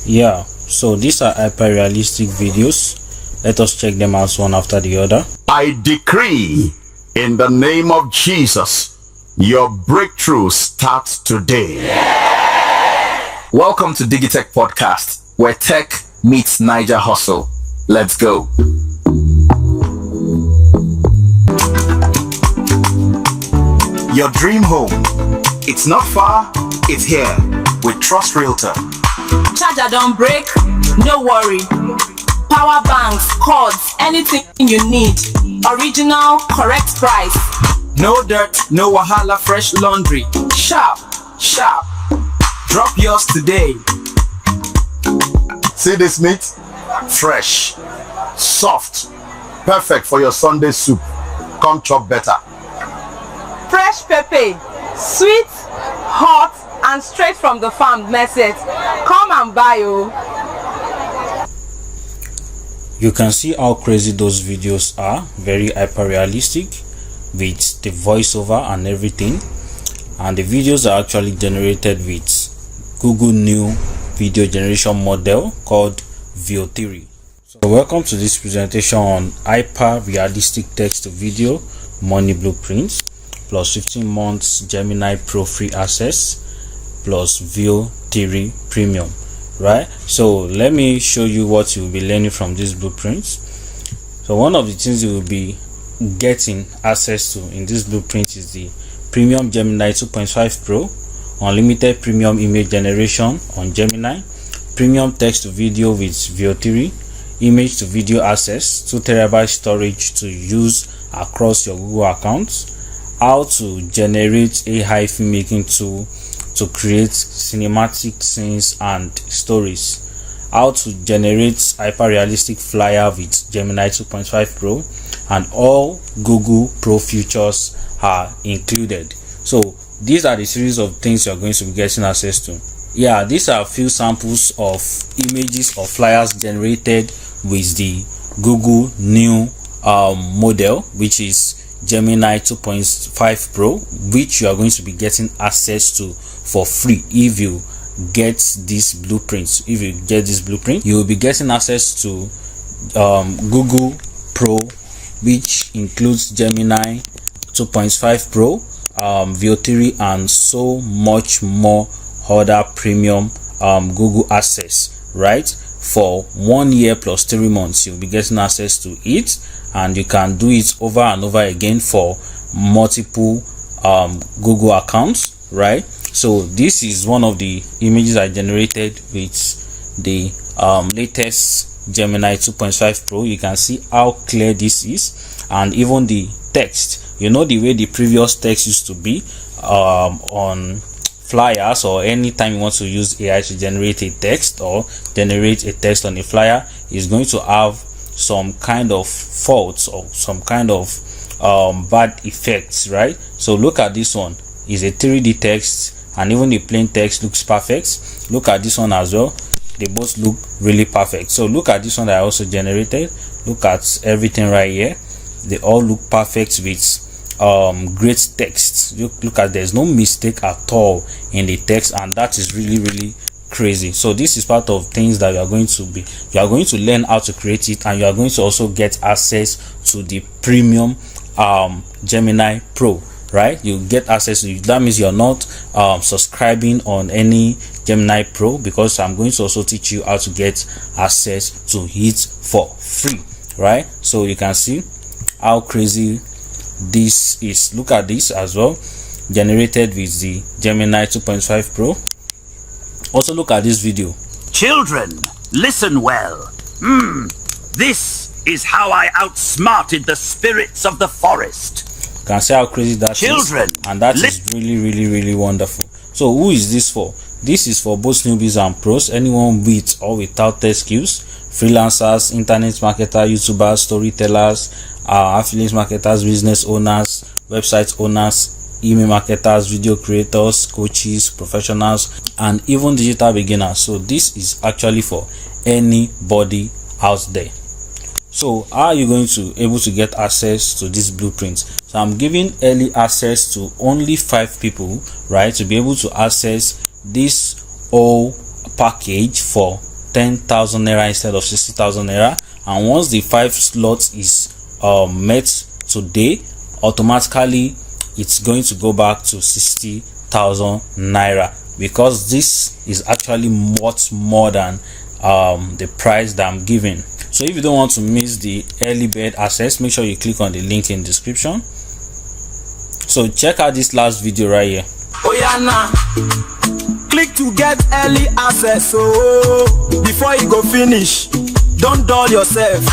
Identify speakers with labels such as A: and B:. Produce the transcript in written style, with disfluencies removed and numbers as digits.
A: Yeah, so these are hyper realistic videos. Let us check them out one after the other.
B: I decree in the name of Jesus, your breakthrough starts today.
C: Welcome to Digitech Podcast, where tech meets Niger hustle. Let's go. Your dream home. It's not far, it's here with Trust Realtor.
D: Charger don't break, no worry. Power banks, cords, anything you need. Original, correct price.
E: No dirt, no wahala, fresh laundry. Sharp, sharp. Drop yours today.
B: See this meat? Fresh, soft, perfect for your Sunday soup. Come chop better.
D: Fresh pepper, sweet, hot, and straight from the farm message. Come and buy you.
A: You can see how crazy those videos are, very hyper realistic with the voiceover and everything. And the videos are actually generated with Google new video generation model called VEO. So welcome to this presentation on hyper realistic text to video money blueprints plus 15 months Gemini Pro free access plus VEO Premium. Right, so let me show you what you will be learning from these blueprints. So one of the things you will be getting access to in this blueprint is the premium Gemini 2.5 Pro, unlimited premium image generation on Gemini, premium text to video with VEO, image to video access, 2 TB storage to use across your Google accounts, how to generate AI filmmaking tool to create cinematic scenes and stories, how to generate hyper realistic flyer with Gemini 2.5 Pro, and all Google Pro features are included. So these are the series of things you're going to be getting access to. Yeah, these are a few samples of images or flyers generated with the Google new model, which is Gemini 2.5 Pro, which you are going to be getting access to for free if you get this blueprint. If you get this blueprint, you will be getting access to Google Pro, which includes Gemini 2.5 Pro, VEO, and so much more other premium Google access, right? For 1 year plus 3 months, you'll be getting access to it, and you can do it over and over again for multiple Google accounts, right? So this is one of the images I generated with the latest Gemini 2.5 Pro. You can see how clear this is, and even the text, you know, the way the previous text used to be on flyers, or anytime you want to use AI to generate a text or generate a text on a flyer, is going to have some kind of faults or some kind of bad effects, right? So look at this one. Is a 3D text, and even the plain text looks perfect. Look at this one as well. They both look really perfect. So look at this one that I also generated. Look at everything right here. They all look perfect with great text. Look at, there's no mistake at all in the text, and that is really crazy. So this is part of things that you are going to learn how to create it, and you are going to also get access to the premium Gemini Pro, right? You get access to it. That means you're not subscribing on any Gemini Pro, because I'm going to also teach you how to get access to it for free, right? So you can see how crazy this is. Look at this as well, generated with the Gemini 2.5 Pro. Also look at this video.
F: Children, listen well. This is how I outsmarted the spirits of the forest.
A: You can see how crazy that
F: Children,
A: is, and that is really wonderful. So who is this for? This is for both newbies and pros, anyone with or without tech skills, freelancers, internet marketers, YouTubers, storytellers, affiliate marketers, business owners, website owners, email marketers, video creators, coaches, professionals, and even digital beginners. So this is actually for anybody out there. So how are you going to able to get access to this blueprint? So I'm giving early access to only 5 people, right, to be able to access this whole package for 10,000 naira instead of 60,000 naira. And once the 5 slots is met today, automatically it's going to go back to 60,000 naira, because this is actually much more than the price that I'm giving. So if you don't want to miss the early bird access, make sure you click on the link in the description. So check out this last video right here.
E: Oh yeah, nah. Click to get early access. Oh, before you go finish, don't dull yourself.